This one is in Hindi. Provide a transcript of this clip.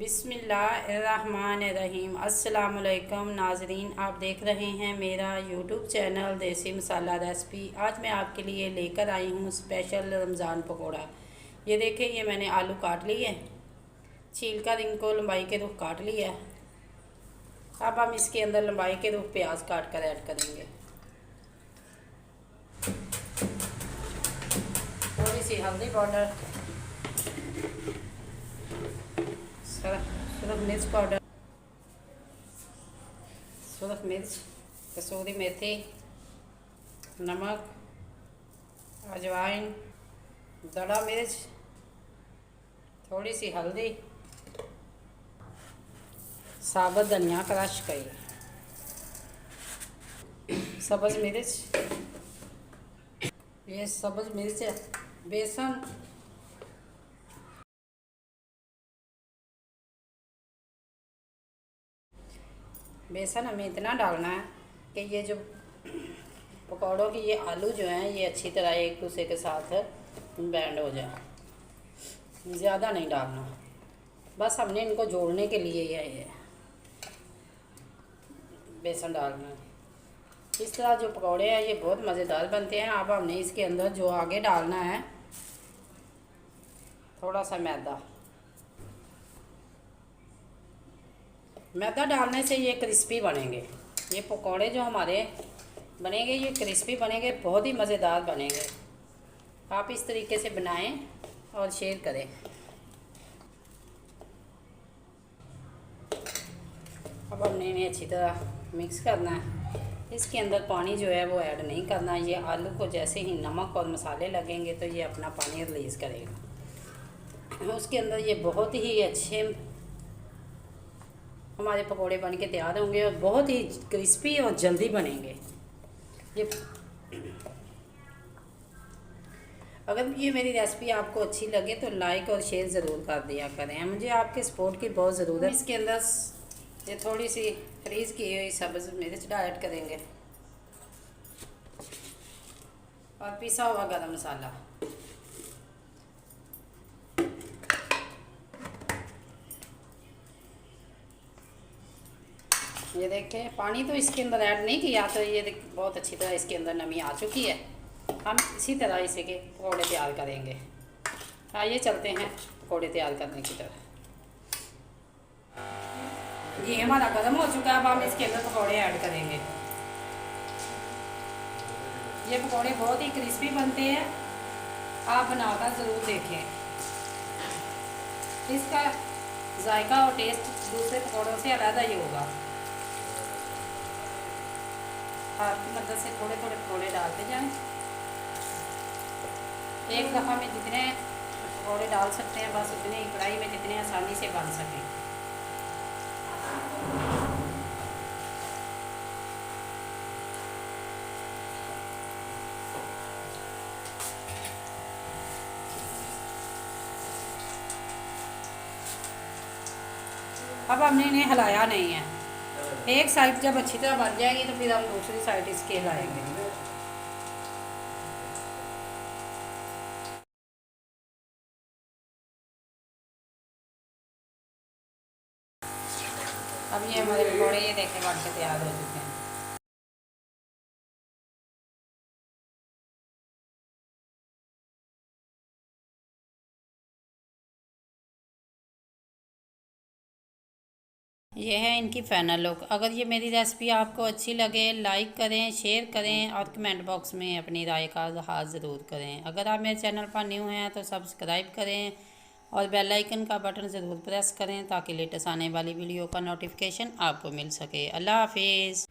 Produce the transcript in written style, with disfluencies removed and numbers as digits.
बिस्मिल्लाहिर्रहमानिर्रहीम। अस्सलामुअलैकुम नाजरीन, आप देख रहे हैं मेरा यूट्यूब चैनल देसी मसाला रेसिपी। आज मैं आपके लिए लेकर आई हूँ स्पेशल रमज़ान पकौड़ा। ये देखें, ये मैंने आलू काट लिए, छील कर इनको लंबाई के रुख काट लिया है। अब हम इसके अंदर लंबाई के रुख प्याज काट कर ऐड करेंगे। थोड़ी सी हल्दी पाउडर, सुरख मिर्च पाउडर, सुरख मिर्च, कसूरी मेथी, नमक, अजवाइन, दड़ा मिर्च, थोड़ी सी हल्दी, साबुत धनिया क्रश करी, सब्ज़ मिर्च, ये सब्ज़ मिर्च है, बेसन, बेसन हमें इतना डालना है कि ये जो पकौड़ों की ये आलू जो हैं ये अच्छी तरह एक दूसरे के साथ बैंड हो जाए। ज़्यादा नहीं डालना, बस हमने इनको जोड़ने के लिए ये बेसन डालना है। इस तरह जो पकौड़े हैं ये बहुत मज़ेदार बनते हैं। अब हमने इसके अंदर जो आगे डालना है थोड़ा सा मैदा डालने से ये क्रिस्पी बनेंगे। ये पकौड़े जो हमारे बनेंगे ये क्रिस्पी बनेंगे, बहुत ही मज़ेदार बनेंगे। आप इस तरीके से बनाएं और शेयर करें। अब हमने इन्हें अच्छी तरह मिक्स करना है। इसके अंदर पानी जो है वो ऐड नहीं करना। ये आलू को जैसे ही नमक और मसाले लगेंगे तो ये अपना पानी रिलीज़ करेगा। उसके अंदर ये बहुत ही अच्छे हमारे पकोड़े बन के तैयार होंगे और बहुत ही क्रिस्पी और जल्दी बनेंगे। ये अगर ये मेरी रेसिपी आपको अच्छी लगे तो लाइक और शेयर ज़रूर कर दिया करें। मुझे आपके सपोर्ट की बहुत ज़रूरत है। इसके अंदर ये थोड़ी सी फ्रीज़ की हुई सब्ज़ मिर्च ऐड करेंगे और पिसा हुआ गरम मसाला। ये देखें, पानी तो इसके अंदर ऐड नहीं किया तो ये बहुत अच्छी तरह इसके अंदर नमी आ चुकी है। हम इसी तरह इसे के पकौड़े तैयार करेंगे। आइए चलते हैं पकौड़े तैयार करने की तरफ। ये हमारा गर्म हो चुका है। अब हम इसके अंदर पकौड़े ऐड करेंगे। ये पकौड़े बहुत ही क्रिस्पी बनते हैं, आप बनाकर ज़रूर देखें। इसका जायका और टेस्ट दूसरे पकौड़ों से अलग ही होगा। हाथ की मदद से थोड़े थोड़े पकौड़े डालते जाएं। एक दफ़ा में जितने पकौड़े डाल सकते हैं बस उतने ही कढ़ाई में जितने आसानी से बन सकें। अब हमने इन्हें हिलाया नहीं है। एक साइड जब अच्छी तरह बन जाएगी तो फिर हम दूसरी साइड इसके हिलाएंगे। अब ये हमारे पकौड़े ये देखें बन के तैयार हो चुके हैं। ये है इनकी फ़ाइनल लुक। अगर ये मेरी रेसिपी आपको अच्छी लगे लाइक करें, शेयर करें और कमेंट बॉक्स में अपनी राय का इज़हार ज़रूर करें। अगर आप मेरे चैनल पर न्यू हैं तो सब्सक्राइब करें और बेल आइकन का बटन ज़रूर प्रेस करें ताकि लेटेस्ट आने वाली वीडियो का नोटिफिकेशन आपको मिल सके। अल्लाह हाफिज़।